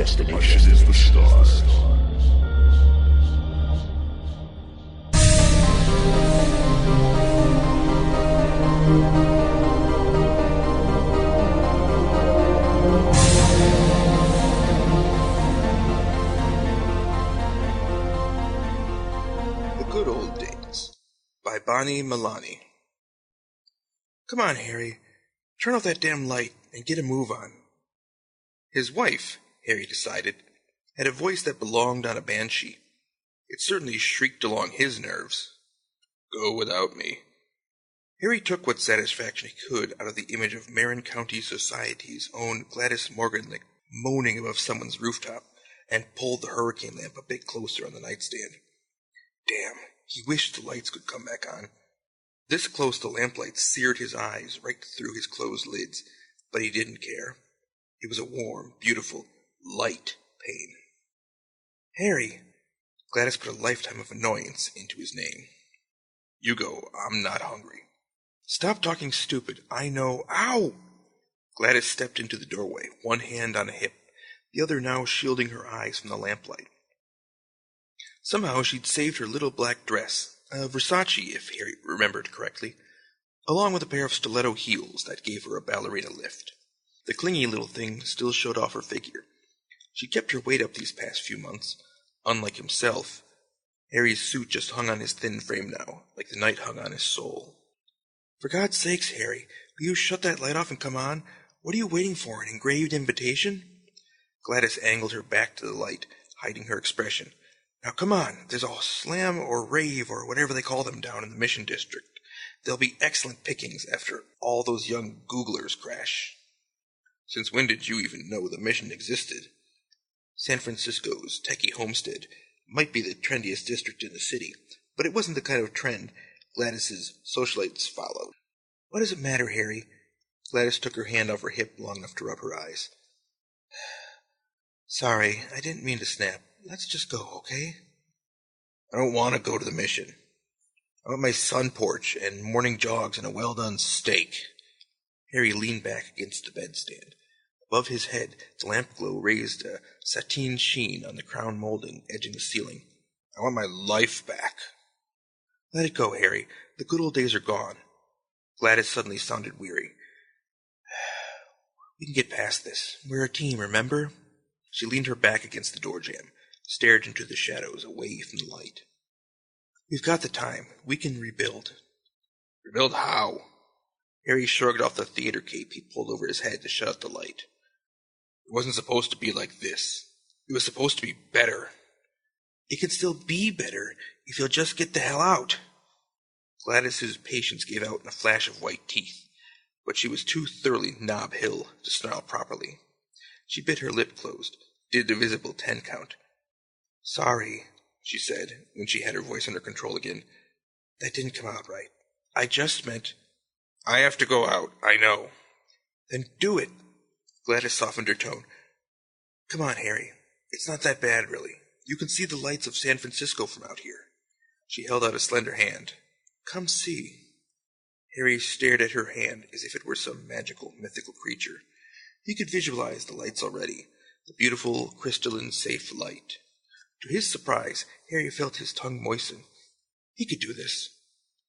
destination is the stars. The Good Old Days by Bonnie Milani. Come on, Harry. Turn off that damn light and get a move on. His wife, Harry decided, had a voice that belonged on a banshee. It certainly shrieked along his nerves. Go without me. Harry took what satisfaction he could out of the image of Marin County Society's own Gladys Morganlick moaning above someone's rooftop, and pulled the hurricane lamp a bit closer on the nightstand. Damn, he wished the lights could come back on. This close the lamplight seared his eyes right through his closed lids, but he didn't care. It was a warm, beautiful, light pain. Harry! Gladys put a lifetime of annoyance into his name. You go, I'm not hungry. Stop talking stupid, I know. Ow! Gladys stepped into the doorway, one hand on a hip, the other now shielding her eyes from the lamplight. Somehow she'd saved her little black dress, a Versace if Harry remembered correctly, along with a pair of stiletto heels that gave her a ballerina lift. The clingy little thing still showed off her figure. She kept her weight up these past few months. Unlike himself, Harry's suit just hung on his thin frame now, like the night hung on his soul. For God's sakes, Harry, will you shut that light off and come on? What are you waiting for, an engraved invitation? Gladys angled her back to the light, hiding her expression. Now come on, there's a slam or rave or whatever they call them down in the Mission District. There'll be excellent pickings after all those young Googlers crash. Since when did you even know the Mission existed? San Francisco's techie homestead might be the trendiest district in the city, but it wasn't the kind of trend Gladys's socialites followed. What does it matter, Harry? Gladys took her hand off her hip long enough to rub her eyes. Sorry, I didn't mean to snap. Let's just go, okay? I don't want to go to the Mission. I want my sun porch and morning jogs and a well-done steak. Harry leaned back against the bedstand. Above his head, the lamp glow raised a sateen sheen on the crown molding edging the ceiling. I want my life back. Let it go, Harry. The good old days are gone. Gladys suddenly sounded weary. We can get past this. We're a team, remember? She leaned her back against the door jamb, stared into the shadows away from the light. We've got the time. We can rebuild. Rebuild how? Harry shrugged off the theater cape he pulled over his head to shut out the light. It wasn't supposed to be like this. It was supposed to be better. It can still be better if you'll just get the hell out. Gladys's patience gave out in a flash of white teeth, but she was too thoroughly Nob Hill to snarl properly. She bit her lip closed, did the visible 10 count. Sorry, she said, when she had her voice under control again. That didn't come out right. I just meant... I have to go out, I know. Then do it. Gladys softened her tone. Come on, Harry. It's not that bad, really. You can see the lights of San Francisco from out here. She held out a slender hand. Come see. Harry stared at her hand as if it were some magical, mythical creature. He could visualize the lights already, the beautiful, crystalline, safe light. To his surprise, Harry felt his tongue moisten. He could do this.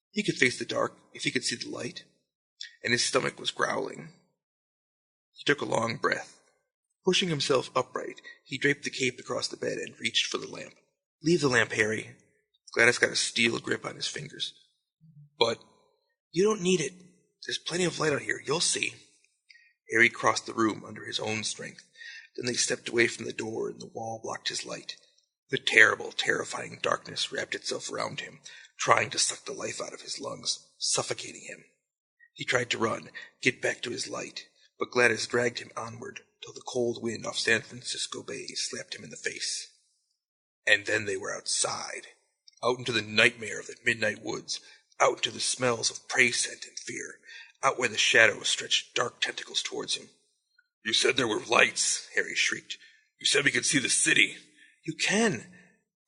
He could face the dark if he could see the light. And his stomach was growling. He took a long breath. Pushing himself upright, he draped the cape across the bed and reached for the lamp. Leave the lamp, Harry. Gladys got a steel grip on his fingers. But you don't need it. There's plenty of light out here. You'll see. Harry crossed the room under his own strength. Then they stepped away from the door, and the wall blocked his light. The terrible, terrifying darkness wrapped itself around him, trying to suck the life out of his lungs, suffocating him. He tried to run, get back to his light, but Gladys dragged him onward till the cold wind off San Francisco Bay slapped him in the face. And then they were outside, out into the nightmare of the midnight woods, out into the smells of prey scent and fear, out where the shadows stretched dark tentacles towards him. You said there were lights, Harry shrieked. You said we could see the city. You can.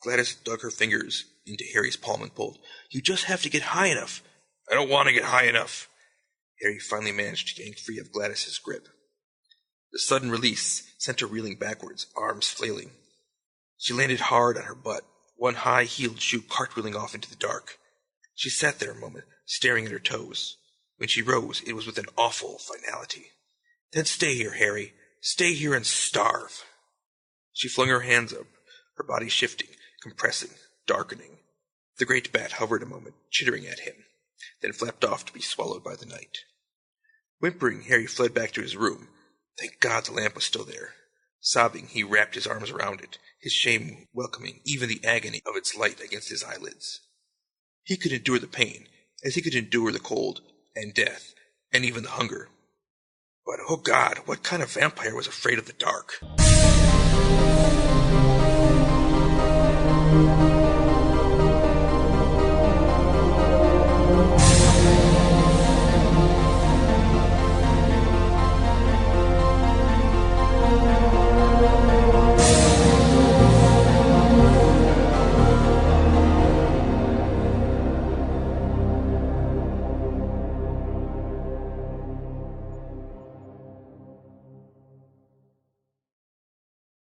Gladys dug her fingers into Harry's palm and pulled. You just have to get high enough. I don't want to get high enough. Harry finally managed to yank free of Gladys's grip. The sudden release sent her reeling backwards, arms flailing. She landed hard on her butt, one high-heeled shoe cartwheeling off into the dark. She sat there a moment, staring at her toes. When she rose, it was with an awful finality. "Then stay here, Harry. Stay here and starve." She flung her hands up, her body shifting, compressing, darkening. The great bat hovered a moment, chittering at him, then flapped off to be swallowed by the night. Whimpering, Harry fled back to his room. Thank God the lamp was still there. Sobbing, he wrapped his arms around it, his shame welcoming even the agony of its light against his eyelids. He could endure the pain, as he could endure the cold, and death, and even the hunger. But, oh God, what kind of vampire was afraid of the dark?